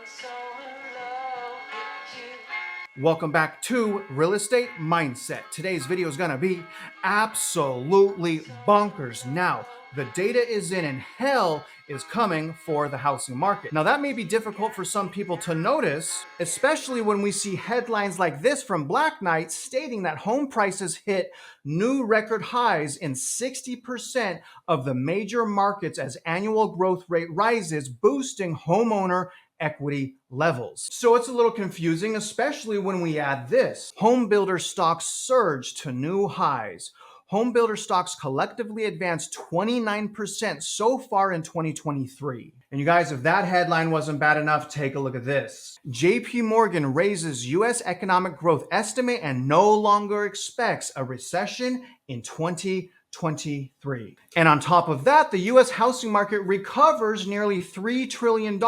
so in love with you. Welcome back to Real Estate Mindset. Today's video is going to be absolutely bonkers. Now, the data is in and hell is coming for the housing market. Now, that may be difficult for some people to notice, especially when we see headlines like this from Black Knight stating that home prices hit new record highs in 60% of the major markets as annual growth rate rises, boosting homeowner equity levels. So it's a little confusing, especially when we add this. Home builder stocks surge to new highs. Home builder stocks collectively advanced 29% so far in 2023. And you guys, if that headline wasn't bad enough, take a look at this. JP Morgan raises US economic growth estimate and no longer expects a recession in 2023. And on top of that, the US housing market recovers nearly $3 trillion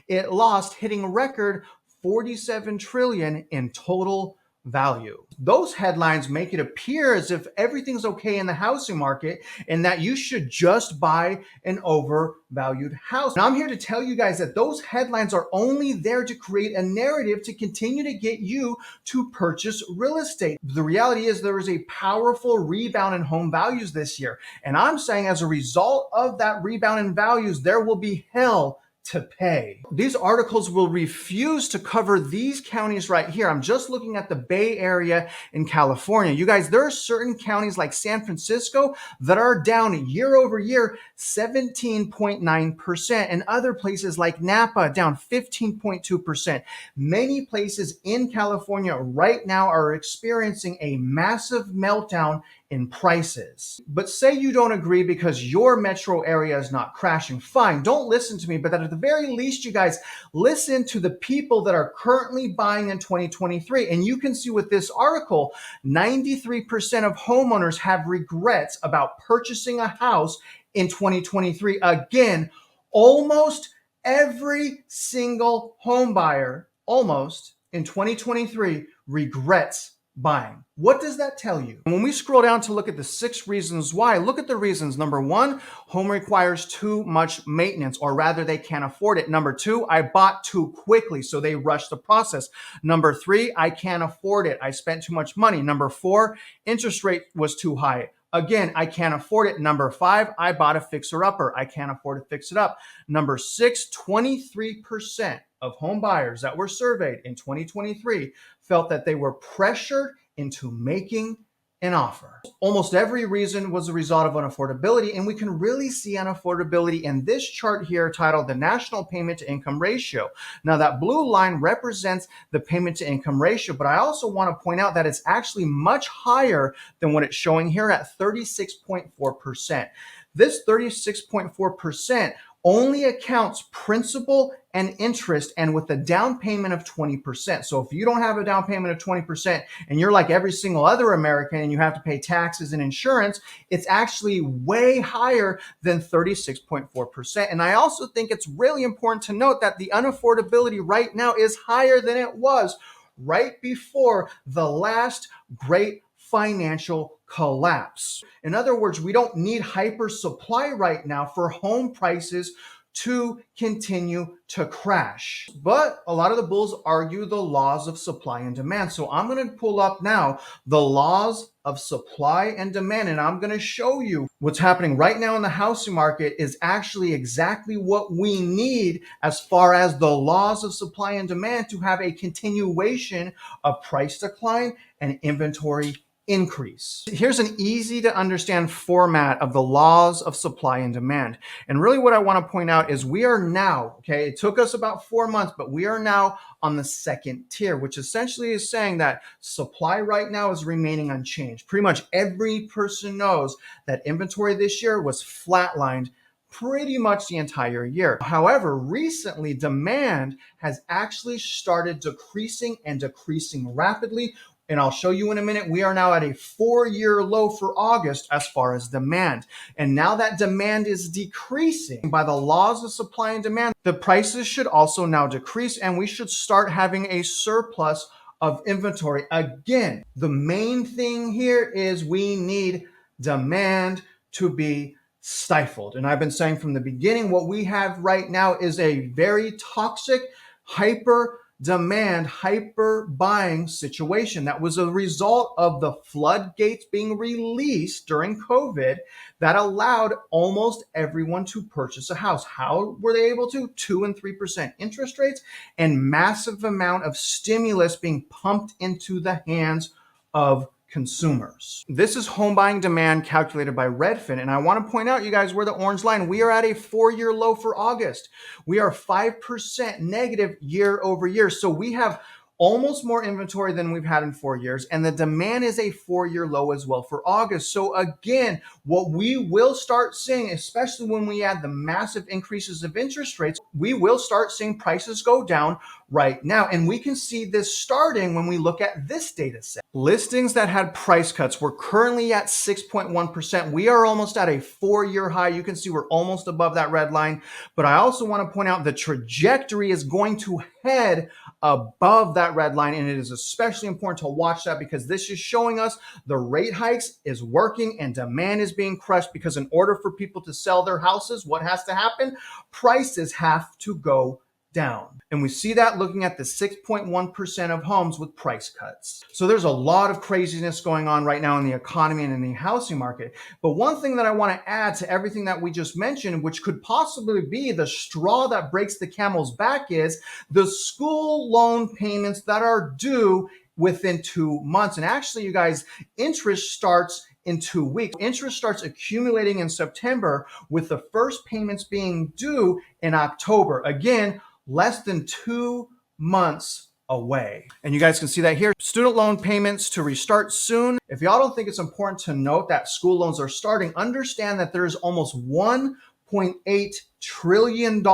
it lost, hitting record $47 trillion in total value. Those headlines make it appear as if everything's okay in the housing market and that you should just buy an overvalued house. And I'm here to tell you guys that those headlines are only there to create a narrative to continue to get you to purchase real estate. The reality is there is a powerful rebound in home values this year. And I'm saying as a result of that rebound in values, there will be hell to pay. These articles will refuse to cover these counties right here. I'm just looking at the Bay Area in California. You guys, there are certain counties like San Francisco that are down year over year 17.9%, and other places like Napa down 15.2%. Many places in California right now are experiencing a massive meltdown in prices. But say you don't agree because your metro area is not crashing. Fine, don't listen to me, but at the very least, you guys, listen to the people that are currently buying in 2023. And you can see with this article, 93% of homeowners have regrets about purchasing a house in 2023. Again, almost every single home buyer, almost in 2023, regrets buying. What does that tell you? When we scroll down to look at the 6 reasons why, look at the reasons. Number 1, home requires too much maintenance, or rather they can't afford it. Number 2, I bought too quickly, so they rushed the process. Number 3, I can't afford it. I spent too much money. Number 4, interest rate was too high. Again, I can't afford it. Number 5, I bought a fixer-upper. I can't afford to fix it up. Number 6, 23% of home buyers that were surveyed in 2023 felt that they were pressured into making an offer. Almost every reason was a result of unaffordability, and we can really see unaffordability in this chart here titled the National Payment to Income Ratio. Now that blue line represents the payment to income ratio, but I also want to point out that it's actually much higher than what it's showing here at 36.4%. This 36.4% only accounts principal and interest, and with a down payment of 20%. So if you don't have a down payment of 20% and you're like every single other American and you have to pay taxes and insurance, it's actually way higher than 36.4%. And I also think it's really important to note that the unaffordability right now is higher than it was right before the last great financial collapse. In other words, we don't need hyper supply right now for home prices to continue to crash. But a lot of the bulls argue the laws of supply and demand. So I'm going to pull up now the laws of supply and demand, and I'm going to show you what's happening right now in the housing market is actually exactly what we need as far as the laws of supply and demand to have a continuation of price decline and inventory increase. Here's an easy to understand format of the laws of supply and demand. And really what I want to point out is we are now, okay, it took us about 4 months, but we are now on the second tier, which essentially is saying that supply right now is remaining unchanged. Pretty much every person knows that inventory this year was flatlined pretty much the entire year. However, recently demand has actually started decreasing and decreasing rapidly. And I'll show you in a minute, we are now at a 4-year low for August as far as demand. And now that demand is decreasing by the laws of supply and demand, the prices should also now decrease and we should start having a surplus of inventory. Again, the main thing here is we need demand to be stifled. And I've been saying from the beginning, what we have right now is a very toxic hyper demand, hyper buying situation that was a result of the floodgates being released during COVID that allowed almost everyone to purchase a house. How were they able to? 2 and 3% interest rates and massive amount of stimulus being pumped into the hands of consumers. This is home buying demand calculated by Redfin. And I want to point out, you guys, we're the orange line. We are at a 4-year low for August. We are 5% negative year over year. So we have almost more inventory than we've had in 4 years. And the demand is a 4-year low as well for August. So again, what we will start seeing, especially when we add the massive increases of interest rates, we will start seeing prices go down right now. And we can see this starting when we look at this data set. Listings that had price cuts were currently at 6.1%. We are almost at a 4-year high. You can see we're almost above that red line. But I also want to point out the trajectory is going to head above that red line. And it is especially important to watch that because this is showing us the rate hikes is working and demand is being crushed, because in order for people to sell their houses, what has to happen? Prices have to go down. And we see that looking at the 6.1% of homes with price cuts. So there's a lot of craziness going on right now in the economy and in the housing market. But one thing that I want to add to everything that we just mentioned, which could possibly be the straw that breaks the camel's back, is the school loan payments that are due within 2 months. And actually, you guys, interest starts in 2 weeks. Interest starts accumulating in September, with the first payments being due in October. Again, less than 2 months away. And you guys can see that here. Student loan payments to restart soon. If y'all don't think it's important to note that school loans are starting, understand that there's almost $1.8 trillion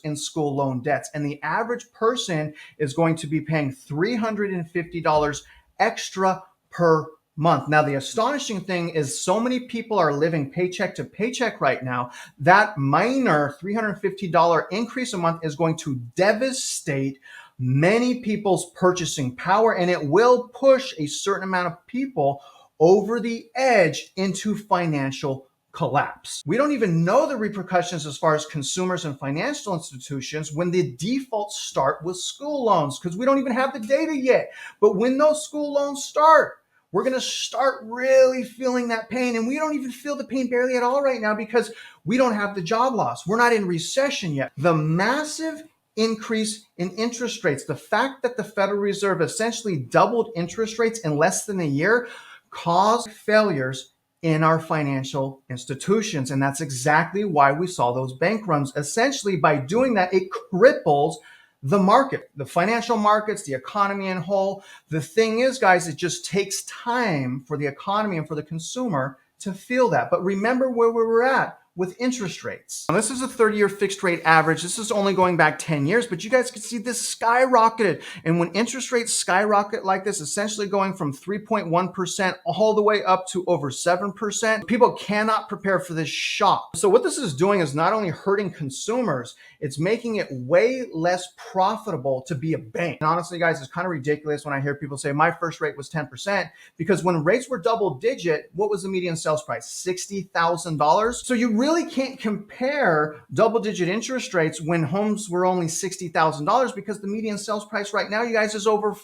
in school loan debts. And the average person is going to be paying $350 extra per month. Now, the astonishing thing is so many people are living paycheck to paycheck right now. That minor $350 increase a month is going to devastate many people's purchasing power, and it will push a certain amount of people over the edge into financial collapse. We don't even know the repercussions as far as consumers and financial institutions when the defaults start with school loans, because we don't even have the data yet. But when those school loans start, we're going to start really feeling that pain. And we don't even feel the pain barely at all right now because we don't have the job loss. We're not in recession yet. The massive increase in interest rates, the fact that the Federal Reserve essentially doubled interest rates in less than a year, caused failures in our financial institutions. And that's exactly why we saw those bank runs. Essentially, by doing that, it cripples the market, the financial markets, the economy in whole. The thing is, guys, it just takes time for the economy and for the consumer to feel that. But remember where we were at with interest rates. Now, this is a 30-year fixed rate average. This is only going back 10 years, but you guys can see this skyrocketed. And when interest rates skyrocket like this, essentially going from 3.1% all the way up to over 7%, people cannot prepare for this shock. So what this is doing is not only hurting consumers, it's making it way less profitable to be a bank. And honestly, guys, it's kind of ridiculous when I hear people say my first rate was 10%, because when rates were double digit, what was the median sales price? $60,000. So you really can't compare double digit interest rates when homes were only $60,000, because the median sales price right now, you guys, is over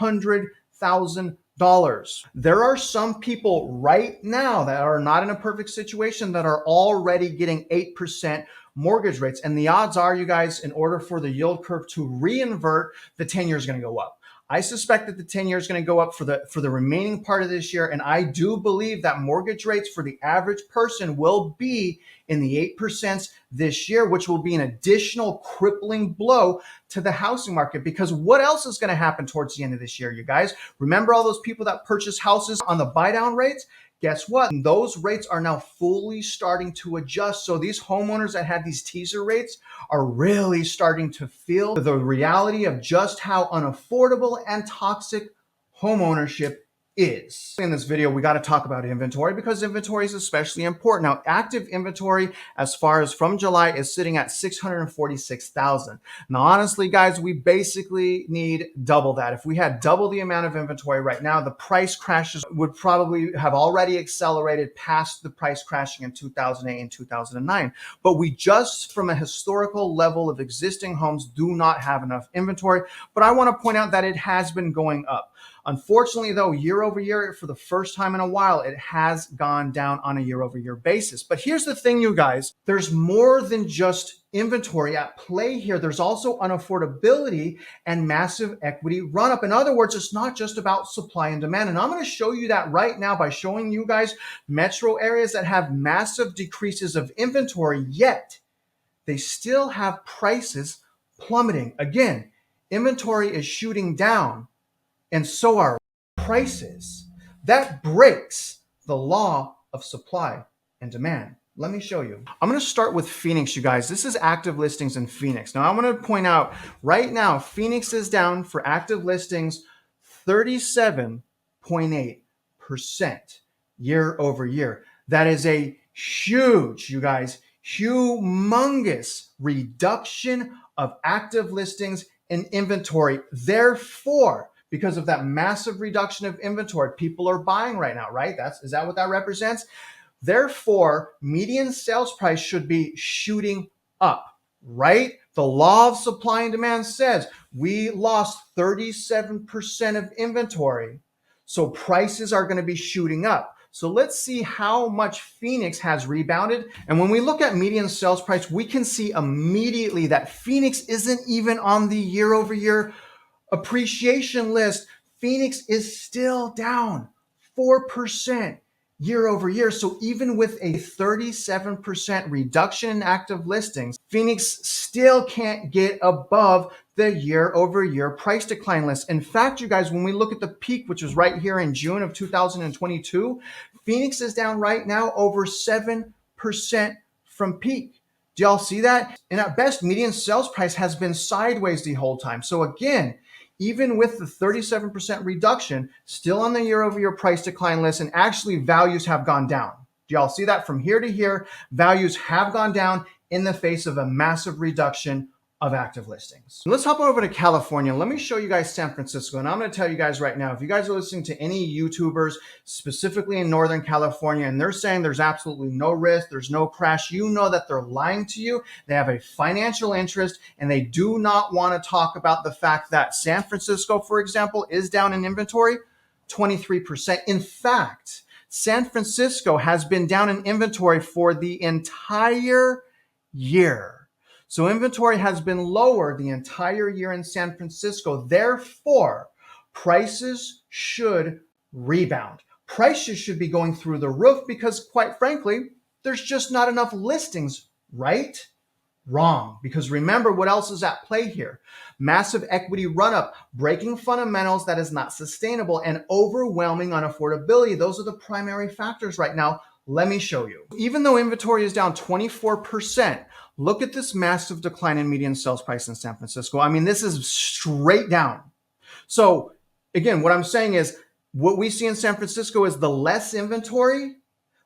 $400,000. There are some people right now that are not in a perfect situation that are already getting 8% mortgage rates. And the odds are, you guys, in order for the yield curve to reinvert, the 10-year is going to go up. I suspect that the 10-year is going to go up for the remaining part of this year. And I do believe that mortgage rates for the average person will be in the 8% this year, which will be an additional crippling blow to the housing market. Because what else is going to happen towards the end of this year, you guys? Remember all those people that purchase houses on the buy down rates? Guess what? Those rates are now fully starting to adjust. So these homeowners that had these teaser rates are really starting to feel the reality of just how unaffordable and toxic homeownership is. In this video, we got to talk about inventory because inventory is especially important. Now, active inventory as far as from July is sitting at 646,000. Now, honestly, guys, we basically need double that. If we had double the amount of inventory right now, the price crashes would probably have already accelerated past the price crashing in 2008 and 2009. But we just, from a historical level of existing homes, do not have enough inventory. But I want to point out that it has been going up. Unfortunately, though, year over year, for the first time in a while, it has gone down on a year over year basis. But here's the thing, you guys, there's more than just inventory at play here. There's also unaffordability and massive equity run up. In other words, it's not just about supply and demand. And I'm going to show you that right now by showing you guys metro areas that have massive decreases of inventory, yet they still have prices plummeting. Again, inventory is shooting down, and so are prices. That breaks the law of supply and demand. Let me show you. I'm going to start with Phoenix, you guys. This is active listings in Phoenix. Now, I'm going to point out right now, Phoenix is down for active listings 37.8% year over year. That is a huge, you guys, humongous reduction of active listings and inventory. Therefore, because of that massive reduction of inventory, people are buying right now, right? Is that what that represents? Therefore, median sales price should be shooting up, right? The law of supply and demand says we lost 37% of inventory, so prices are going to be shooting up. So let's see how much Phoenix has rebounded. And when we look at median sales price, we can see immediately that Phoenix isn't even on the year over year appreciation list. Phoenix is still down 4% year over year. So even with a 37% reduction in active listings, Phoenix still can't get above the year over year price decline list. In fact, you guys, when we look at the peak, which was right here in June of 2022, Phoenix is down right now over 7% from peak. Do y'all see that? And at best, median sales price has been sideways the whole time. So again, even with the 37% reduction, still on the year over year price decline list, and actually values have gone down. Do y'all see that? From here to here, values have gone down in the face of a massive reduction of active listings. Let's hop over to California. Let me show you guys San Francisco. And I'm going to tell you guys right now, if you guys are listening to any YouTubers, specifically in Northern California, and they're saying there's absolutely no risk, there's no crash, you know that they're lying to you. They have a financial interest, and they do not want to talk about the fact that San Francisco, for example, is down in inventory 23%. In fact, San Francisco has been down in inventory for the entire year. So inventory has been lower the entire year in San Francisco. Therefore, prices should rebound. Prices should be going through the roof because, quite frankly, there's just not enough listings, right? Wrong. Because remember what else is at play here. Massive equity run-up, breaking fundamentals that is not sustainable, and overwhelming unaffordability. Those are the primary factors right now. Let me show you. Even though inventory is down 24%, look at this massive decline in median sales price in San Francisco. I mean, this is straight down. So again, what I'm saying is what we see in San Francisco is the less inventory,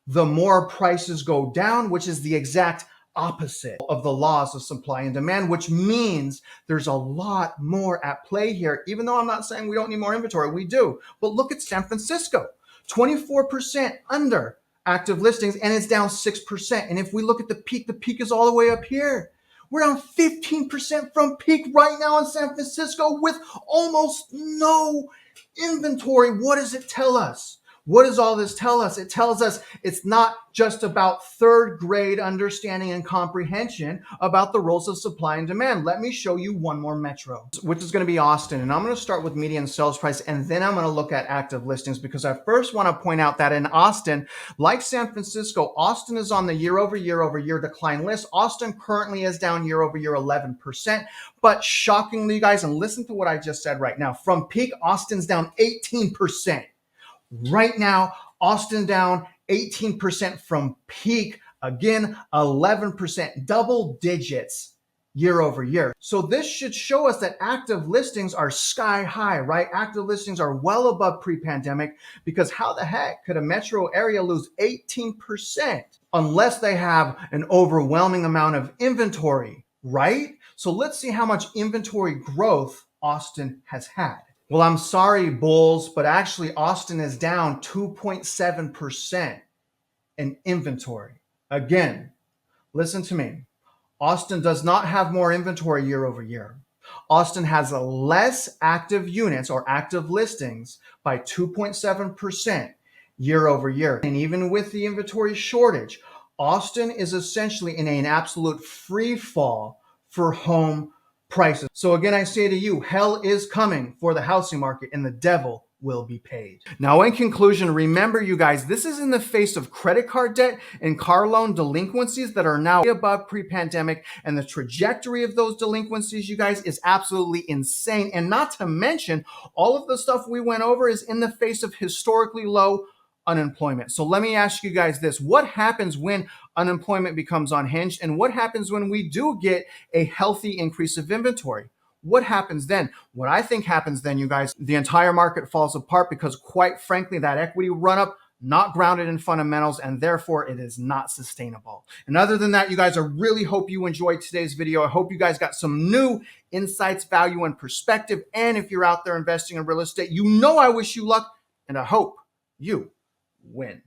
the more prices go down, which is the exact opposite of the laws of supply and demand, which means there's a lot more at play here. Even though I'm not saying we don't need more inventory, we do. But look at San Francisco, 24% under active listings, and it's down 6%. And if we look at the peak is all the way up here. We're down 15% from peak right now in San Francisco with almost no inventory. What does it tell us? What does all this tell us? It tells us it's not just about third grade understanding and comprehension about the rules of supply and demand. Let me show you one more metro, which is going to be Austin. And I'm going to start with median sales price, and then I'm going to look at active listings, because I first want to point out that in Austin, like San Francisco, Austin is on the year over year decline list. Austin currently is down year over year 11%. But shockingly, you guys, and listen to what I just said right now, from peak, Austin's down 18%. Right now, Austin down 18% from peak. Again, 11%, double digits year over year. So this should show us that active listings are sky high, right? Active listings are well above pre-pandemic, because how the heck could a metro area lose 18% unless they have an overwhelming amount of inventory, right? So let's see how much inventory growth Austin has had. Well, I'm sorry, Bulls, but actually Austin is down 2.7% in inventory. Again, listen to me. Austin does not have more inventory year over year. Austin has less active units or active listings by 2.7% year over year. And even with the inventory shortage, Austin is essentially in an absolute free fall for home prices. So again, I say to you, hell is coming for the housing market and the devil will be paid. Now, in conclusion, remember, you guys, this is in the face of credit card debt and car loan delinquencies that are now above pre-pandemic, and the trajectory of those delinquencies, you guys, is absolutely insane. And not to mention, all of the stuff we went over is in the face of historically low unemployment. So let me ask you guys this: what happens when unemployment becomes unhinged, and what happens when we do get a healthy increase of inventory? What happens then? What I think happens then, you guys, the entire market falls apart, because quite frankly, that equity run up, not grounded in fundamentals, and therefore it is not sustainable. And other than that, you guys, I really hope you enjoyed today's video. I hope you guys got some new insights, value, and perspective. And if you're out there investing in real estate, you know I wish you luck, and I hope you win.